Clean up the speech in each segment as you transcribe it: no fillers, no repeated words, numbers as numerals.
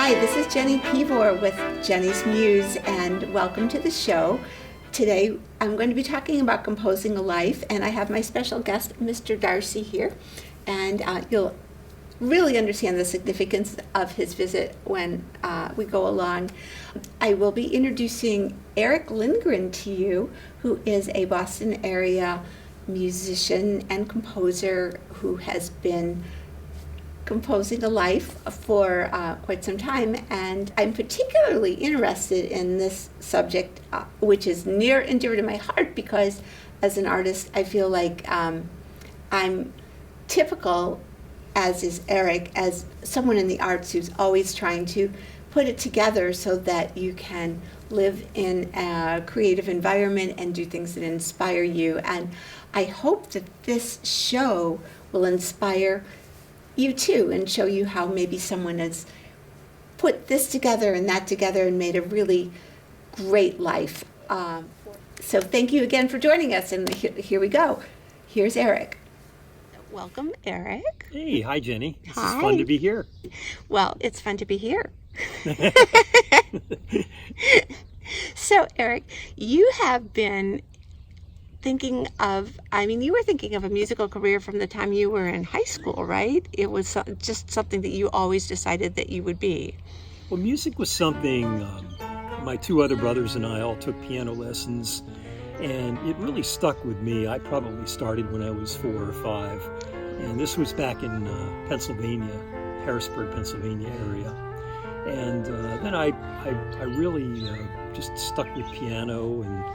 Hi, this is Jenny Pivor with Jenny's Muse, and welcome to the show. Today I'm going to be talking about composing a life, and I have my special guest, Mr. Darcy, here, and you'll really understand the significance of his visit when we go along. I will be introducing Erik Lindgren to you, who is a Boston area musician and composer who has been composing a life for quite some time, and I'm particularly interested in this subject, which is near and dear to my heart, because as an artist I feel like I'm typical, as is Erik, as someone in the arts who's always trying to put it together so that you can live in a creative environment and do things that inspire you. And I hope that this show will inspire you too, and show you how maybe someone has put this together and that together and made a really great life. So thank you again for joining us, and here we go. Here's Erik. Welcome, Erik. Hey, hi Jenny. This Hi. is fun to be here. Well, it's fun to be here. So, Erik, you have been thinking of, you were thinking of a musical career from the time you were in high school, right? It was just something that you always decided that you would be. Well, music was something, my two other brothers and I all took piano lessons, and it really stuck with me. I probably started when I was 4 or 5, and this was back in Pennsylvania, Harrisburg, Pennsylvania area. And then I really just stuck with piano, and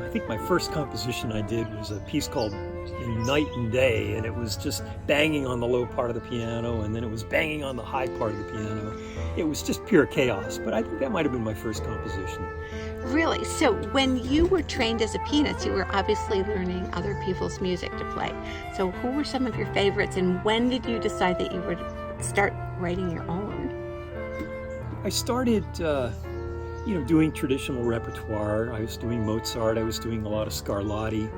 I think my first composition I did was a piece called In Night and Day, and it was just banging on the low part of the piano, and then it was banging on the high part of the piano. It was just pure chaos, but I think that might have been my first composition. Really? So when you were trained as a pianist, you were obviously learning other people's music to play. So who were some of your favorites, and when did you decide that you would start writing your own? I started doing traditional repertoire. I was doing Mozart, I was doing a lot of Scarlatti.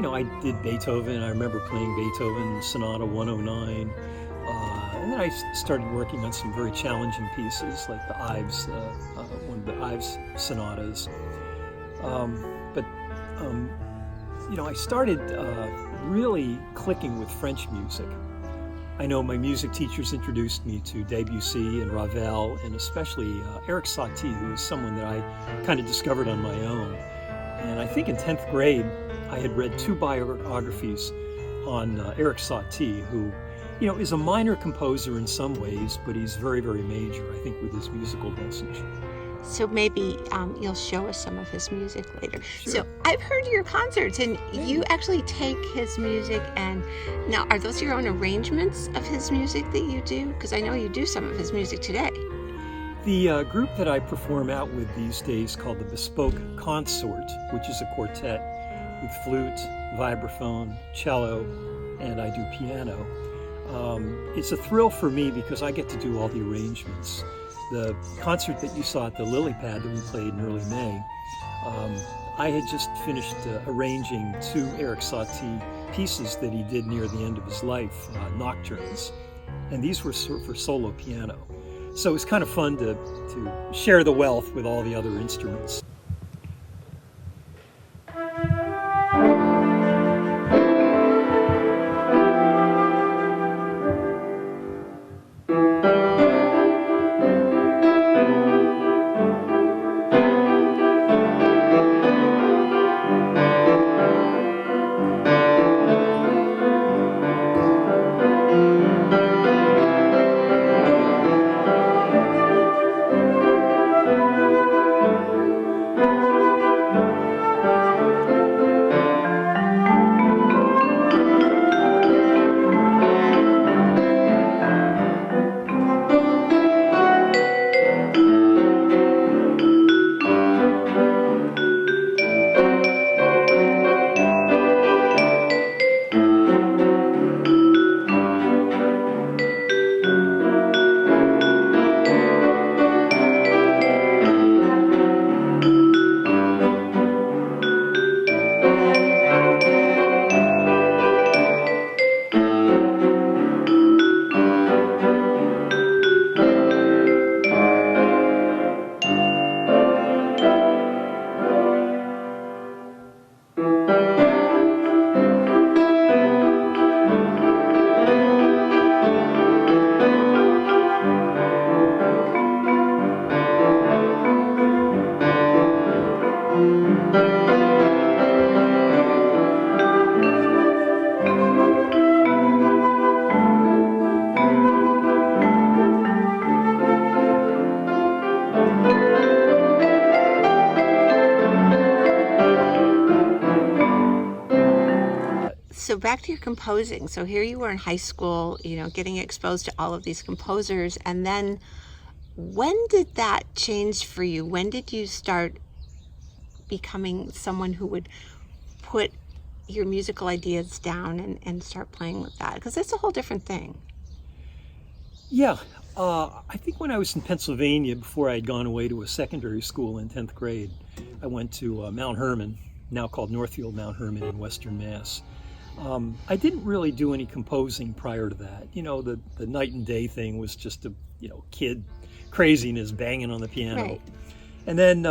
I did Beethoven. I remember playing Beethoven Sonata 109. And then I started working on some very challenging pieces, like the Ives, one of the Ives sonatas. I started really clicking with French music. I know my music teachers introduced me to Debussy and Ravel, and especially Erik Satie, who is someone that I kind of discovered on my own. And I think in 10th grade, I had read 2 biographies on Erik Satie, who, is a minor composer in some ways, but he's very, very major, I think, with his musical message. So maybe you'll show us some of his music later. Sure. So I've heard your concerts, and you actually take his music, and now are those your own arrangements of his music that you do? Because I know you do some of his music today. The group that I perform out with these days, called the Bespoke Consort, which is a quartet with flute, vibraphone, cello, and I do piano. It's a thrill for me because I get to do all the arrangements. The concert that you saw at the Lily Pad that we played in early May, I had just finished arranging 2 Erik Satie pieces that he did near the end of his life, nocturnes, and these were for solo piano. So it was kind of fun to share the wealth with all the other instruments. So back to your composing. So here you were in high school, getting exposed to all of these composers. And then when did that change for you? When did you start becoming someone who would put your musical ideas down and start playing with that? Because it's a whole different thing. Yeah, I think when I was in Pennsylvania, before I had gone away to a secondary school in 10th grade, I went to Mount Herman, now called Northfield Mount Herman in Western Mass. I didn't really do any composing prior to that. The night and day thing was just a, kid craziness banging on the piano. Right. And then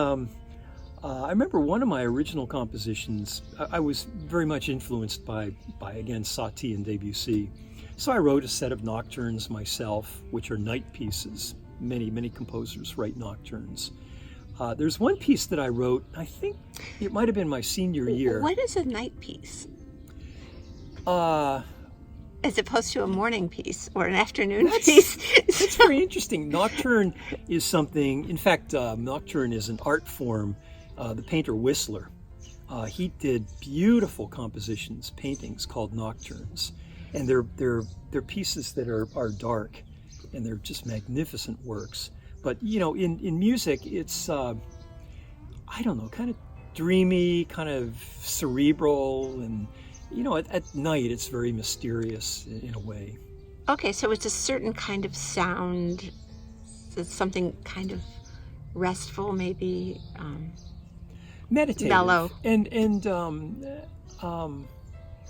I remember one of my original compositions, I was very much influenced by again, SATV and Debussy. So I wrote a set of nocturnes myself, which are night pieces. Many composers write nocturnes. There's one piece that I wrote, I think it might have been my senior year. What is a night piece? As opposed to a morning piece or an afternoon piece. That's very interesting. Nocturne is something, in fact, nocturne is an art form. The painter Whistler, he did beautiful compositions, paintings called nocturnes. And they're pieces that are dark, and they're just magnificent works. But in music, it's I don't know, kind of dreamy, kind of cerebral, and at night it's very mysterious in a way. Okay, so it's a certain kind of sound. It's something kind of restful, maybe. Meditative, mellow, and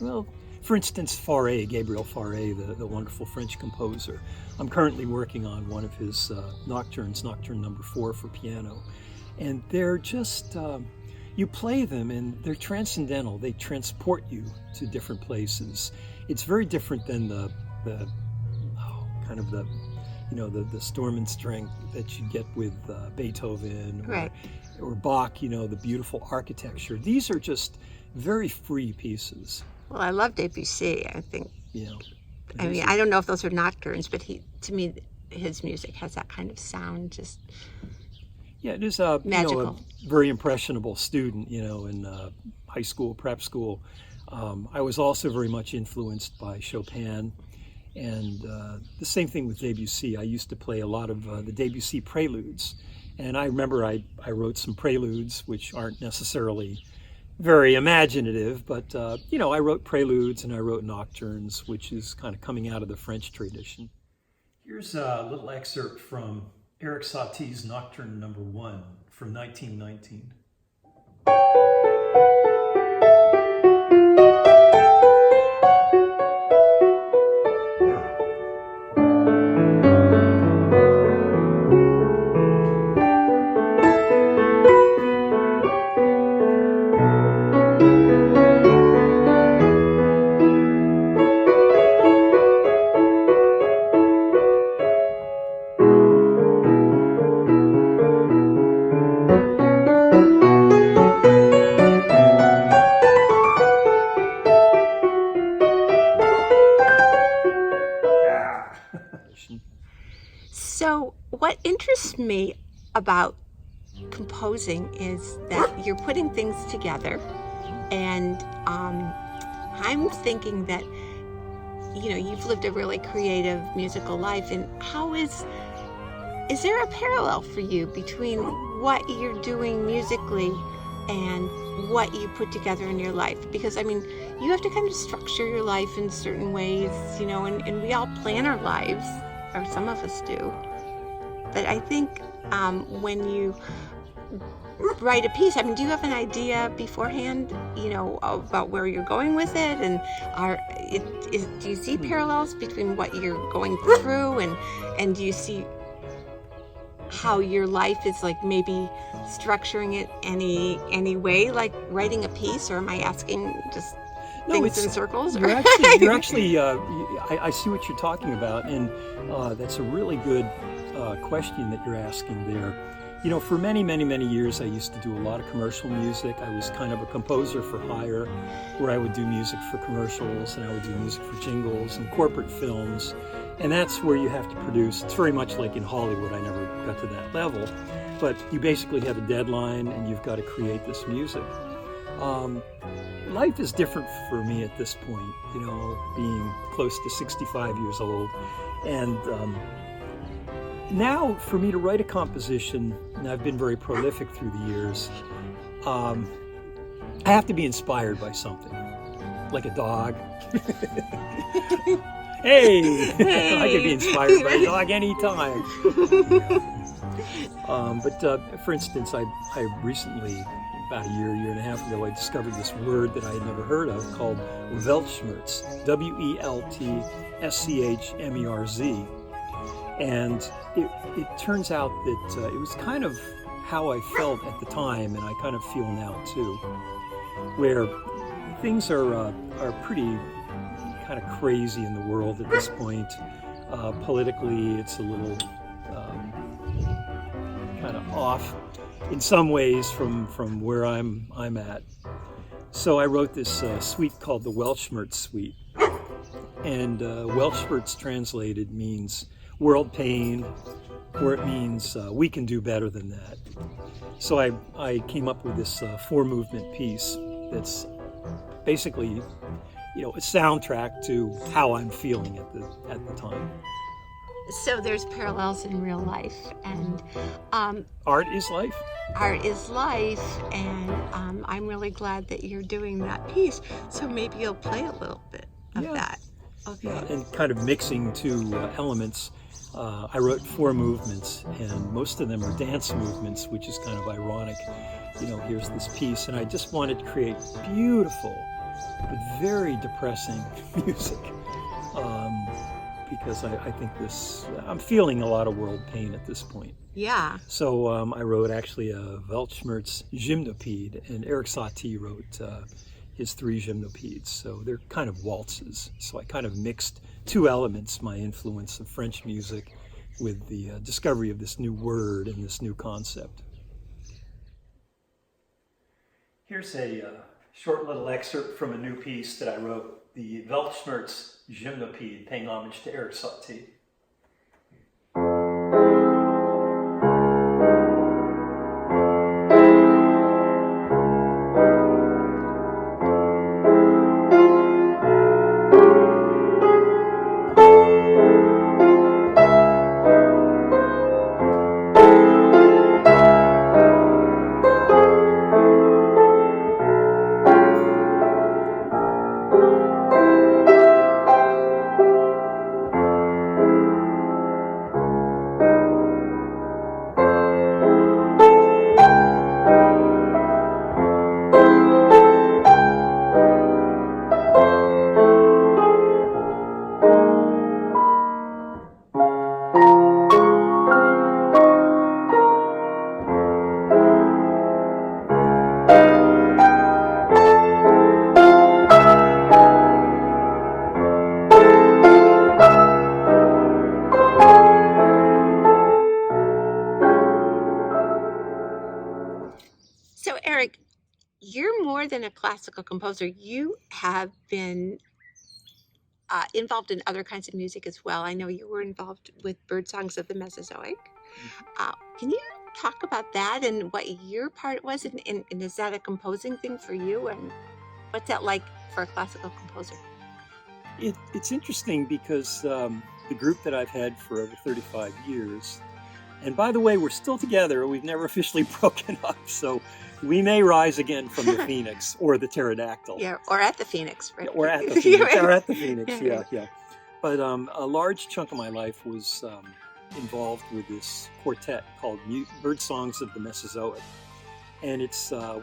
well. For instance, Gabriel Fauré, the wonderful French composer. I'm currently working on one of his nocturnes, Nocturne number 4 for piano. And they're just, you play them and they're transcendental. They transport you to different places. It's very different than the storm and strength that you get with Beethoven or Bach, the beautiful architecture. These are just very free pieces. Well, I love Debussy, I think. Yeah. I don't know if those are nocturnes, but to me, his music has that kind of sound, just it is magical. A very impressionable student, in high school, prep school. I was also very much influenced by Chopin, and the same thing with Debussy. I used to play a lot of the Debussy preludes, and I remember I wrote some preludes, which aren't necessarily very imaginative, but I wrote preludes and I wrote nocturnes, which is kind of coming out of the French tradition. Here's a little excerpt from Erik Satie's Nocturne number 1 from 1919. So what interests me about composing is that you're putting things together, and I'm thinking that you've lived a really creative musical life, and is there a parallel for you between what you're doing musically and what you put together in your life? Because you have to kind of structure your life in certain ways, and we all plan our lives, or some of us do. But I think when you write a piece, do you have an idea beforehand, about where you're going with it? And do you see parallels between what you're going through, and do you see how your life is like maybe structuring it any way, like writing a piece? Or am I asking just things in circles? You're actually I see what you're talking about, and that's a really good question that you're asking there. For many years I used to do a lot of commercial music. I was kind of a composer for hire, where I would do music for commercials, and I would do music for jingles and corporate films, and that's where you have to produce. It's very much like in Hollywood. I never got to that level, but you basically have a deadline and you've got to create this music. life is different for me at this point, being close to 65 years old. And now for me to write a composition, and I've been very prolific through the years, I have to be inspired by something, like a dog. Hey! I can be inspired by a dog anytime. But for instance, I recently, about a year and a half ago, I discovered this word that I had never heard of called Weltschmerz, Weltschmerz. And it turns out that it was kind of how I felt at the time, and I kind of feel now too, where things are pretty kind of crazy in the world at this point. Politically, it's a little kind of off in some ways from where I'm at. So I wrote this suite called the Weltschmerz Suite, and Weltschmerz translated means world pain, or it means we can do better than that. So I came up with this 4-movement piece that's basically, a soundtrack to how I'm feeling at the time. So there's parallels in real life, and art is life. Art is life, and I'm really glad that you're doing that piece. So maybe you'll play a little bit of that. Okay. Yeah, and kind of mixing two elements. I wrote 4 movements, and most of them are dance movements, which is kind of ironic. Here's this piece, and I just wanted to create beautiful but very depressing music, because I think I'm feeling a lot of world pain at this point. Yeah. So I wrote actually a Weltschmerz gymnopede, and Erik SATV wrote his 3 gymnopeds. So they're kind of waltzes. So I kind of mixed 2 elements, my influence of French music with the discovery of this new word and this new concept. Here's a short little excerpt from a new piece that I wrote, the Weltschmerz gymnopede, paying homage to Erik SATV. So Erik, you're more than a classical composer. You have been involved in other kinds of music as well. I know you were involved with bird songs of the Mesozoic. Can you talk about that and what your part was? And is that a composing thing for you? And what's that like for a classical composer? It's interesting because the group that I've had for over 35 years, and by the way, we're still together. We've never officially broken up, so we may rise again from the phoenix or the pterodactyl. Yeah, or at the phoenix, right? Or at the phoenix, or at the phoenix, yeah. But a large chunk of my life was involved with this quartet called Bird Songs of the Mesozoic. And it's our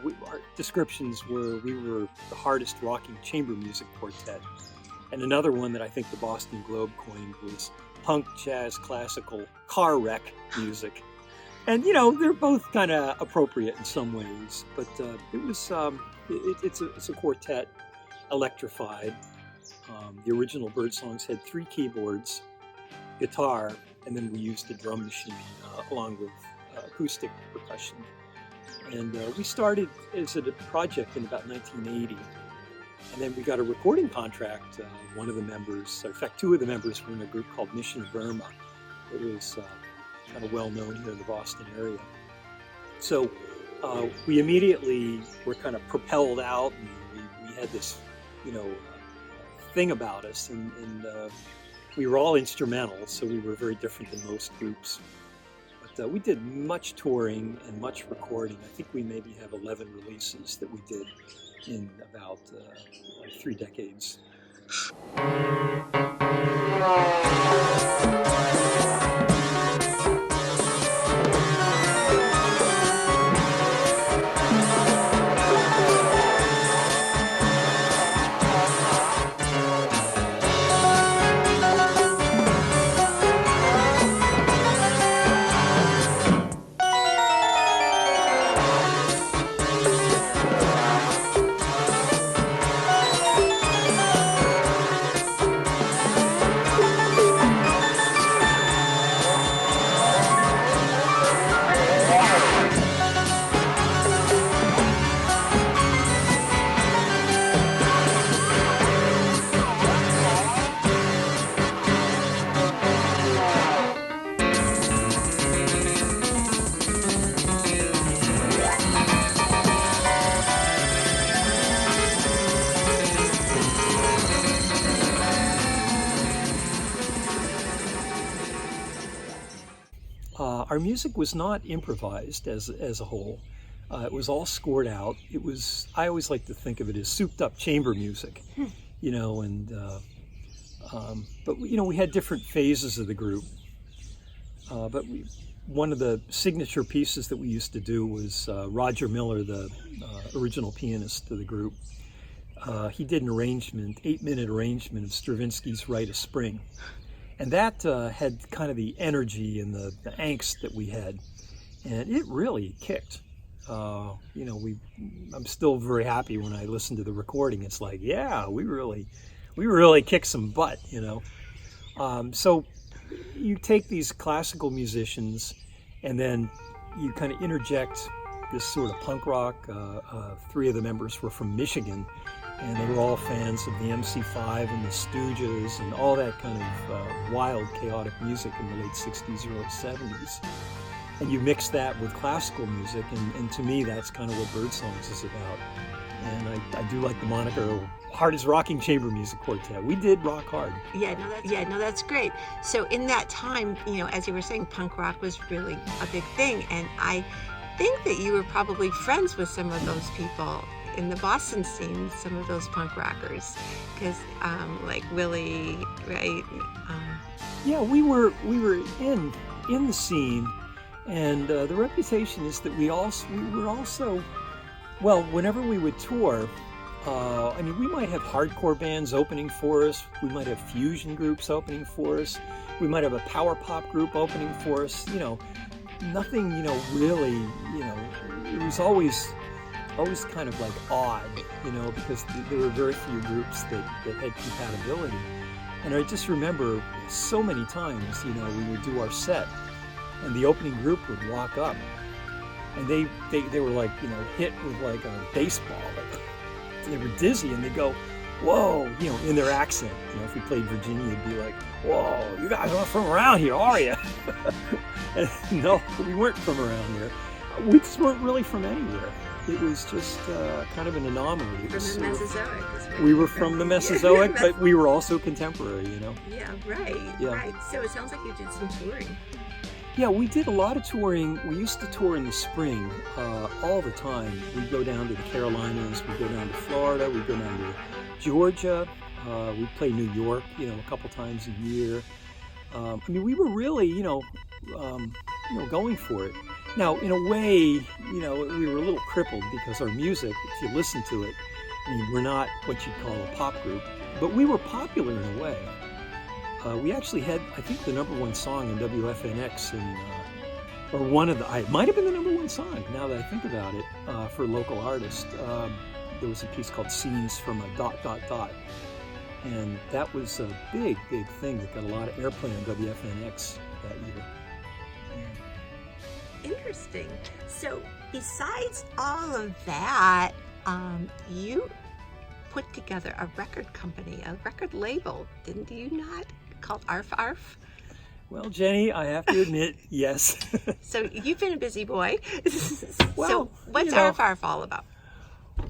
descriptions were we were the hardest rocking chamber music quartet. And another one that I think the Boston Globe coined was punk, jazz, classical, car wreck music. And, they're both kind of appropriate in some ways. But it was, it's a quartet, electrified. The original Bird Songs had 3 keyboards, guitar, and then we used a drum machine along with acoustic percussion. And we started as a project in about 1980. And then we got a recording contract. One of the members, in fact, 2 of the members were in a group called Mission of Burma. It was kind of well known here in the Boston area. So we immediately were kind of propelled out, and we had this, thing about us, and we were all instrumental, so we were very different than most groups. But we did much touring and much recording. I think we maybe have 11 releases that we did in about 3 decades. Our music was not improvised as a whole. It was all scored out. I always like to think of it as souped up chamber music, but we had different phases of the group. But one of the signature pieces that we used to do was Roger Miller, the original pianist of the group. He did an 8-minute arrangement of Stravinsky's Rite of Spring. And that had kind of the energy and the angst that we had, and it really kicked. I'm still very happy when I listen to the recording. It's like, yeah, we really kicked some butt, So you take these classical musicians, and then you kind of interject this sort of punk rock. 3 of the members were from Michigan, and they were all fans of the MC5 and the Stooges and all that kind of wild, chaotic music in the late 60s, early 70s. And you mix that with classical music, and to me, that's kind of what Birdsongs is about. And I do like the moniker Hardest Rocking Chamber Music Quartet. We did rock hard. That's great. So in that time, as you were saying, punk rock was really a big thing, and I think that you were probably friends with some of those people in the Boston scene, some of those punk rockers, because like Willie, right? Yeah, we were in the scene, and the reputation is that we were also, well, whenever we would tour, we might have hardcore bands opening for us, we might have fusion groups opening for us, we might have a power pop group opening for us. Nothing, really, it was always kind of like odd, because there were very few groups that had compatibility. And I just remember so many times, we would do our set, and the opening group would walk up, and they were like, hit with like a baseball, like they were dizzy, and they'd go, whoa, in their accent. If we played Virginia, it'd be like, whoa, you guys aren't from around here, are you? And no, we weren't from around here. We just weren't really from anywhere. It was just kind of an anomaly. From the Mesozoic. We were from the Mesozoic, but we were also contemporary, Yeah, right. Yeah. Right. So it sounds like you did some touring. Yeah, we did a lot of touring. We used to tour in the spring all the time. We'd go down to the Carolinas, we'd go down to Florida, we'd go down to Georgia, we'd play New York, a couple times a year. We were really, going for it. Now, in a way, we were a little crippled because our music, if you listen to it, we're not what you'd call a pop group, but we were popular in a way. We actually had, I think, the #1 song in WFNX, or one of it might have been the #1 song, now that I think about it, for a local artist. There was a piece called Scenes from a ... And that was a big, big thing that got a lot of airplay on WFNX that year. Interesting. So besides all of that, you put together a record company, a record label, didn't you not? Called Arf Arf? Well, Jenny, I have to admit, yes. So you've been a busy boy. Well, so what's Arf Arf all about?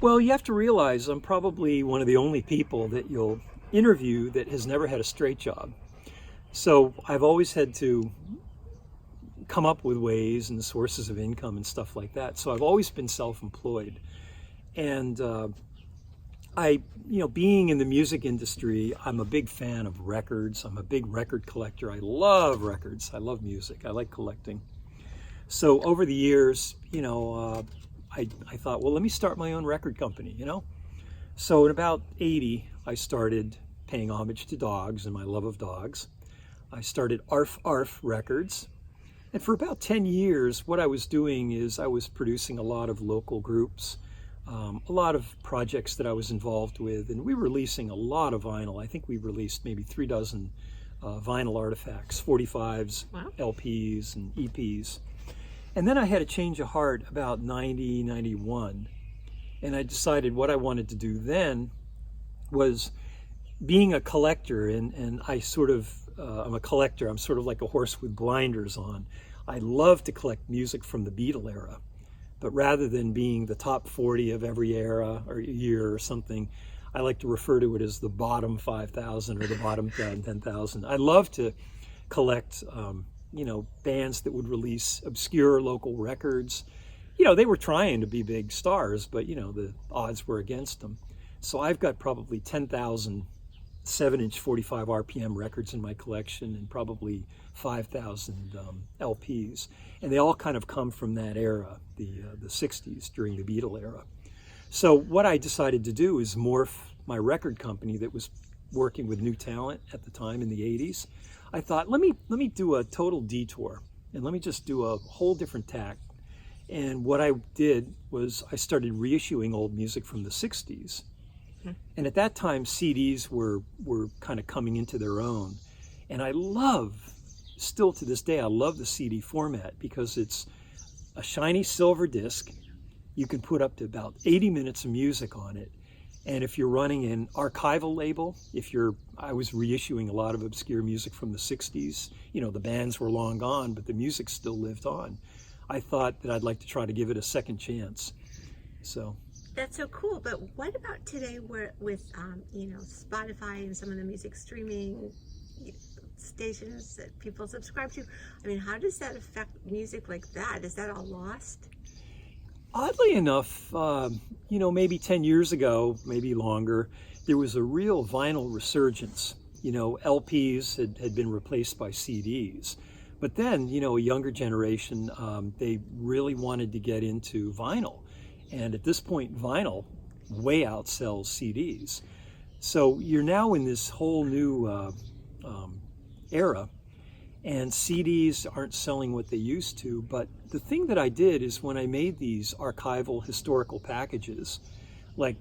Well, you have to realize I'm probably one of the only people that you'll interview that has never had a straight job. So I've always had to come up with ways and sources of income and stuff like that. So I've always been self-employed. And being in the music industry, I'm a big fan of records. I'm a big record collector. I love records. I love music. I like collecting. So over the years, I thought, well, let me start my own record company, So in about 80, I started paying homage to dogs and my love of dogs. I started Arf Arf Records. And for about 10 years, what I was doing is I was producing a lot of local groups, a lot of projects that I was involved with, and we were releasing a lot of vinyl. I think we released maybe 3 dozen vinyl artifacts, 45s, wow, LPs, and EPs. And then I had a change of heart about 90, 91, and I decided what I wanted to do then was being a collector, and I sort of, I'm a collector. I'm sort of like a horse with blinders on. I love to collect music from the Beatle era, but rather than being the top 40 of every era or year or something, I like to refer to it as the bottom 5,000 or the bottom 10,000. I love to collect, bands that would release obscure local records. They were trying to be big stars, but, the odds were against them. So I've got probably 10,000 7-inch 45 RPM records in my collection and probably 5,000 LPs. And they all kind of come from that era, the 60s, during the Beatle era. So what I decided to do is morph my record company that was working with new talent at the time in the 80s. I thought, let me do a total detour and let me just do a whole different tack. And what I did was I started reissuing old music from the 60s. And at that time, CDs were kind of coming into their own. And still to this day, I love the CD format because it's a shiny silver disc. You can put up to about 80 minutes of music on it. And if you're running an archival label, I was reissuing a lot of obscure music from the 60s. The bands were long gone, but the music still lived on. I thought that I'd like to try to give it a second chance. So. That's so cool. But what about today with Spotify and some of the music streaming stations that people subscribe to? I mean, how does that affect music like that? Is that all lost? Oddly enough, maybe 10 years ago, maybe longer, there was a real vinyl resurgence. LPs had been replaced by CDs. But then, a younger generation, they really wanted to get into vinyl. And at this point, vinyl way outsells CDs. So you're now in this whole new era, and CDs aren't selling what they used to. But the thing that I did is when I made these archival historical packages, like,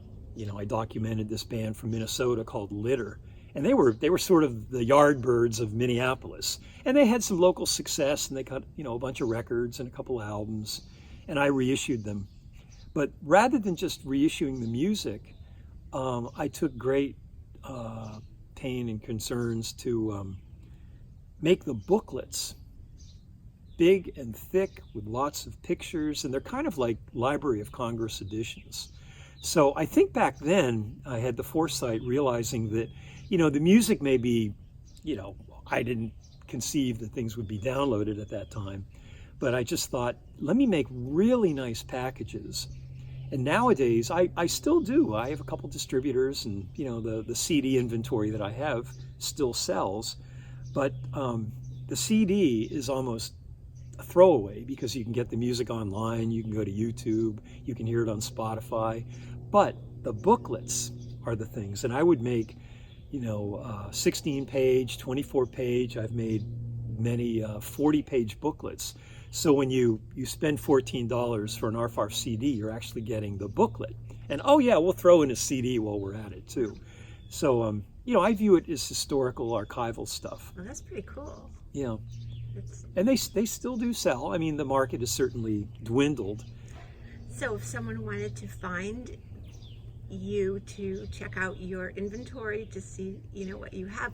I documented this band from Minnesota called Litter, and they were sort of the Yardbirds of Minneapolis. And they had some local success, and they got, a bunch of records and a couple albums, and I reissued them. But rather than just reissuing the music, I took great pain and concerns to make the booklets big and thick with lots of pictures, and they're kind of like Library of Congress editions. So I think back then I had the foresight realizing that, the music may be, I didn't conceive that things would be downloaded at that time, but I just thought, let me make really nice packages. And nowadays, I still do. I have a couple distributors, and the CD inventory that I have still sells. But the CD is almost a throwaway because you can get the music online, you can go to YouTube, you can hear it on Spotify. But the booklets are the things. And I would make, 16-page, 24-page. I've made many 40-page booklets. So when you spend $14 for an ARF CD, you're actually getting the booklet. And oh yeah, we'll throw in a CD while we're at it too. So, I view it as historical, archival stuff. Well, that's pretty cool. Yeah. And they still do sell. I mean, the market has certainly dwindled. So if someone wanted to find you to check out your inventory to see, what you have,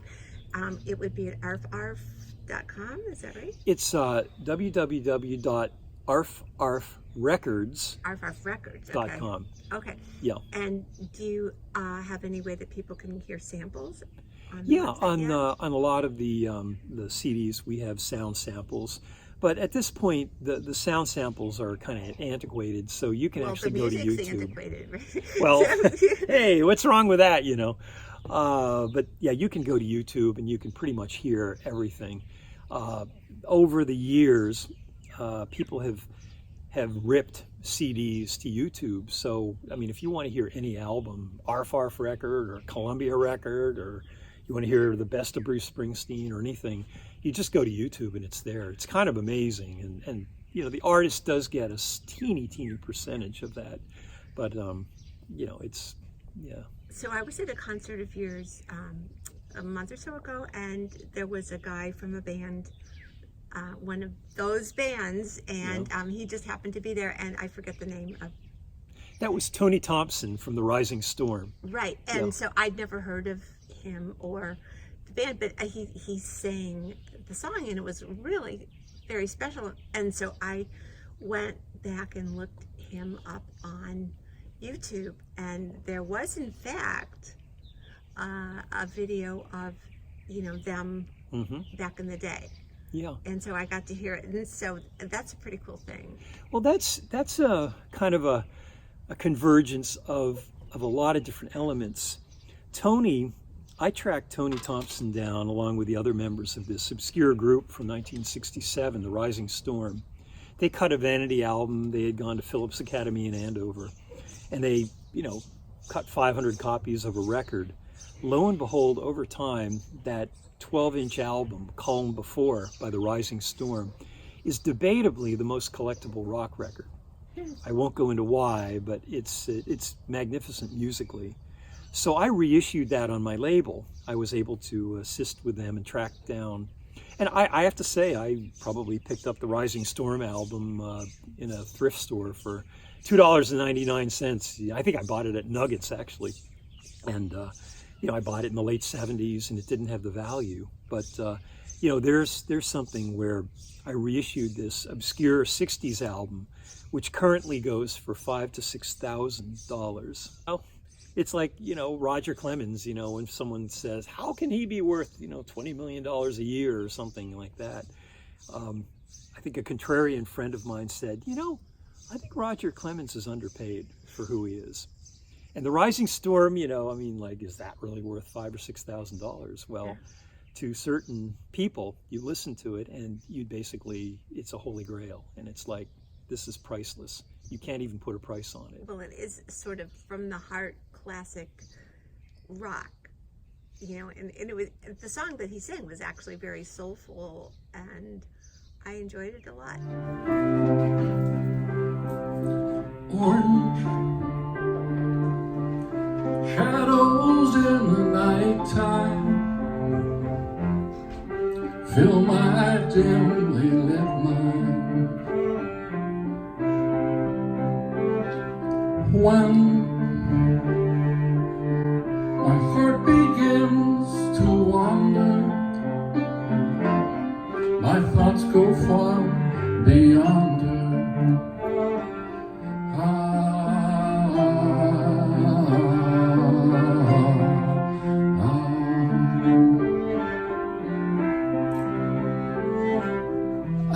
it would be at arfarf.com, is that right? It's www.arfarf.com. arfarfrecords.com. Arf Records. Okay. Okay. Yeah. And do you have any way that people can hear samples on the Yeah, website? on a lot of the CDs we have sound samples, but at this point the sound samples are kind of antiquated, so you can Well, actually the go to music's YouTube. antiquated, right? Well, hey, what's wrong with that, you know? But yeah, you can go to YouTube and you can pretty much hear everything. Over the years, people have ripped CDs to YouTube. So, I mean, if you want to hear any album, Arf record or Columbia record, or you want to hear the best of Bruce Springsteen or anything, you just go to YouTube and it's there. It's kind of amazing. And you know, the artist does get a teeny percentage of that. But, you know, it's, yeah. So I was at a concert of yours a month or so ago, and there was a guy from a band, one of those bands, and he just happened to be there, and I forget the name of. That was Tony Thompson from the Rising Storm. Right, and so I'd never heard of him or the band, but he sang the song, and it was really very special. And so I went back and looked him up on YouTube, and there was in fact a video of, you know, them back in the day. Yeah. And so I got to hear it, and so that's a pretty cool thing. Well, that's a kind of a convergence of a lot of different elements. I tracked Tony Thompson down along with the other members of this obscure group from 1967, the Rising Storm. They cut a vanity album. They had gone to Phillips Academy in Andover, and they, you know, cut 500 copies of a record. Lo and behold, over time, that 12-inch album, Calm Before, by the Rising Storm, is debatably the most collectible rock record. I won't go into why, but it's magnificent musically. So I reissued that on my label. I was able to assist with them and track down. And I have to say, I probably picked up the Rising Storm album in a thrift store for $2.99. I think I bought it at Nuggets, actually. And, you know, I bought it in the late 70s, and it didn't have the value. But, you know, there's something where I reissued this obscure 60s album, which currently goes for $5,000 to $6,000. Well, it's like, you know, Roger Clemens, you know, when someone says, how can he be worth, you know, $20 million a year or something like that? I think a contrarian friend of mine said, you know, I think Roger Clemens is underpaid for who he is. And the Rising Storm, you know, I mean, like, is that really worth $5,000 or $6,000? Well, to certain people, you listen to it and you basically, it's a holy grail. And it's like, this is priceless. You can't even put a price on it. Well, it is sort of from the heart classic rock, you know, and it was, the song that he sang was actually very soulful, and I enjoyed it a lot. Orange shadows in the nighttime fill my dimly lit mind. When my heart begins to wander, my thoughts go far beyond her. I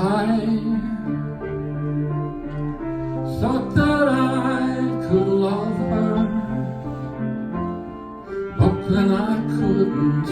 thought that I could love her, but then I couldn't.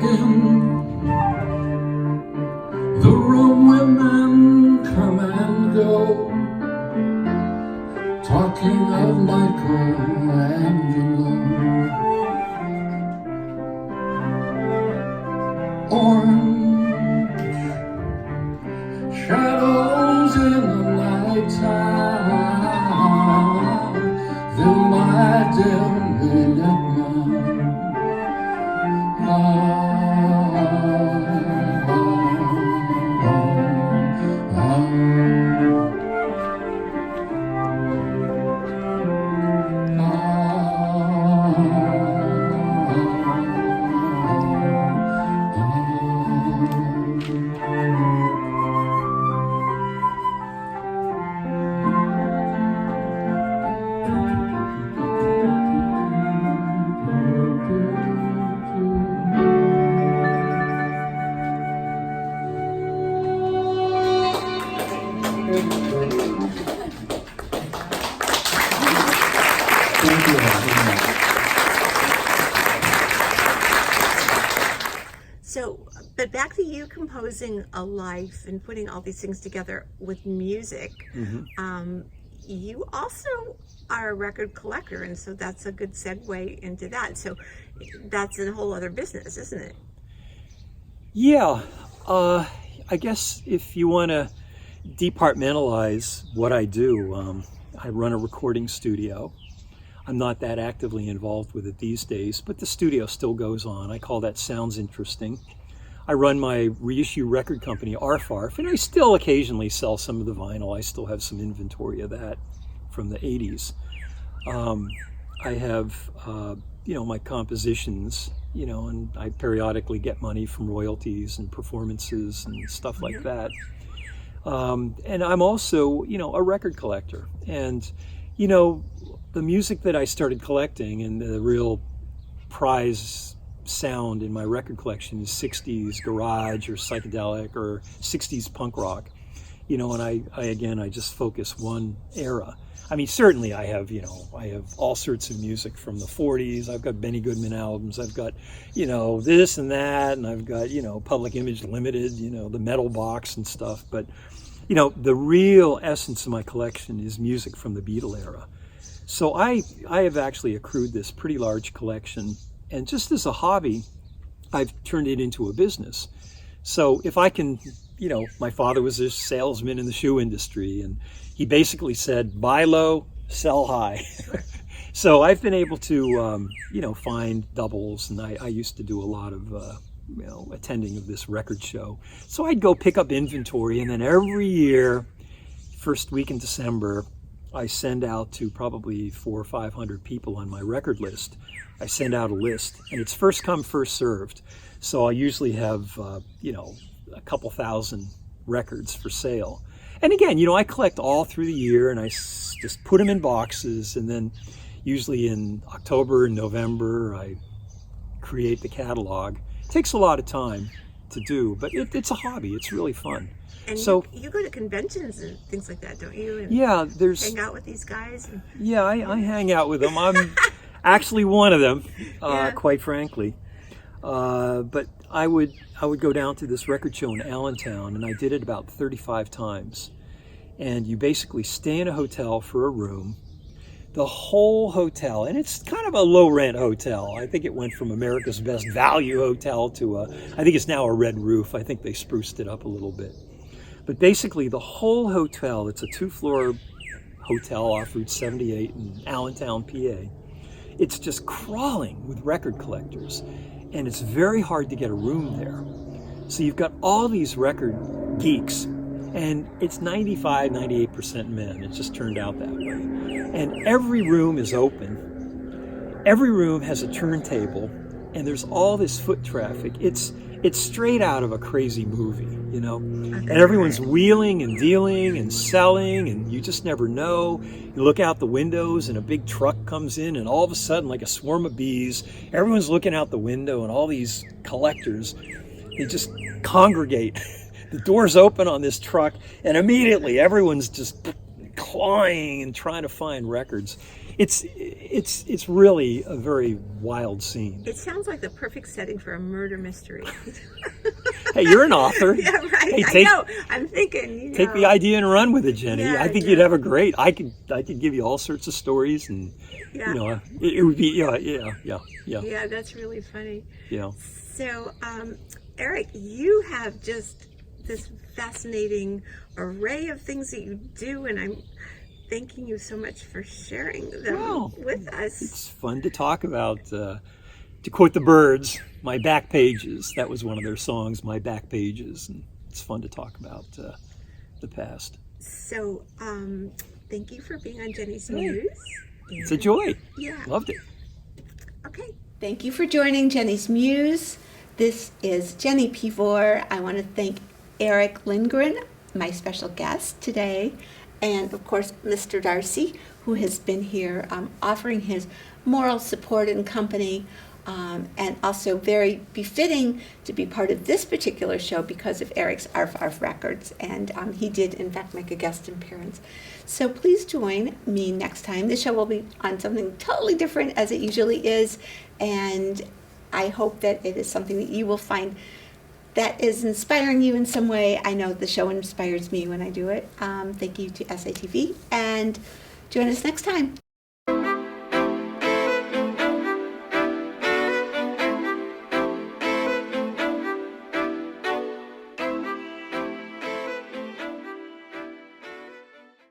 in the room where men come and go, talking of Michelangelo. Orange shadows in the night time, fill my dimly lit Thank you. So, but back to you composing a life and putting all these things together with music. You also are a record collector, and so that's a good segue into that. So that's a whole other business, isn't it? Yeah, I guess if you want to departmentalize what I do, I run a recording studio. I'm not that actively involved with it these days, but the studio still goes on. I call that Sounds Interesting. I run my reissue record company, Arfarf, and I still occasionally sell some of the vinyl. I still have some inventory of that from the 80s. I have, my compositions, and I periodically get money from royalties and performances and stuff like that. And I'm also, a record collector. And, the music that I started collecting and the real prize sound in my record collection is 60s garage or psychedelic or 60s punk rock, and I just focus one era. I mean, certainly I have all sorts of music from the 40s. I've got Benny Goodman albums. I've got, this and that. And I've got, Public Image Limited, the metal box and stuff. But, the real essence of my collection is music from the Beatle era. So I have actually accrued this pretty large collection. And just as a hobby, I've turned it into a business. So if I can, my father was a salesman in the shoe industry, and he basically said, buy low, sell high. So I've been able to, find doubles, and I used to do a lot of, attending of this record show. So I'd go pick up inventory, and then every year, first week in December, I send out to probably 400 or 500 people on my record list. I send out a list, and it's first come, first served. So I usually have, a couple thousand records for sale. And again, I collect all through the year, and I just put them in boxes, and then usually in October and November, I create the catalog. It takes a lot of time to do, but it's a hobby. It's really fun. And so you go to conventions and things like that, don't you? And yeah, hang out with these guys. Yeah, I hang out with them. I'm actually one of them, quite frankly. But I would go down to this record show in Allentown, and I did it about 35 times. And you basically stay in a hotel for a room, the whole hotel, and it's kind of a low-rent hotel. I think it went from America's Best Value Hotel to I think it's now a Red Roof. I think they spruced it up a little bit. But basically, the whole hotel, it's a 2-floor hotel off Route 78 in Allentown, PA. It's just crawling with record collectors, and it's very hard to get a room there. So you've got all these record geeks, and it's 95, 98% men. It just turned out that way. And every room is open. Every room has a turntable, and there's all this foot traffic. It's straight out of a crazy movie, And everyone's wheeling and dealing and selling, and you just never know. You look out the windows, and a big truck comes in, and all of a sudden, like a swarm of bees, everyone's looking out the window, and all these collectors, they just congregate. The doors open on this truck, and immediately everyone's just clawing and trying to find records. It's really a very wild scene. It sounds like the perfect setting for a murder mystery. Hey, you're an author. Yeah, right. Hey, I know. I'm thinking, take the idea and run with it, Jenny. Yeah, I think yeah. you'd have a great. I could give you all sorts of stories, and Yeah. it would be yeah. Yeah, that's really funny. Yeah. So, Erik, you have just this fascinating array of things that you do, and I'm thanking you so much for sharing them Well, with us. It's fun to talk about. To quote the Byrds, "My Back Pages." That was one of their songs, "My Back Pages," and it's fun to talk about the past. So, thank you for being on Jenny's Hey. Muse. It's a joy. Yeah. Loved it. Okay. Thank you for joining Jenny's Muse. This is Jenny Pivor. I want to thank Erik Lindgren, my special guest today, and of course Mr. Darcy, who has been here offering his moral support and company, and also very befitting to be part of this particular show because of Erik's Arf Arf records, and he did in fact make a guest appearance. So please join me next time. The show will be on something totally different as it usually is, and I hope that it is something that you will find that is inspiring you in some way. I know the show inspires me when I do it. Thank you to SATV, and join us next time.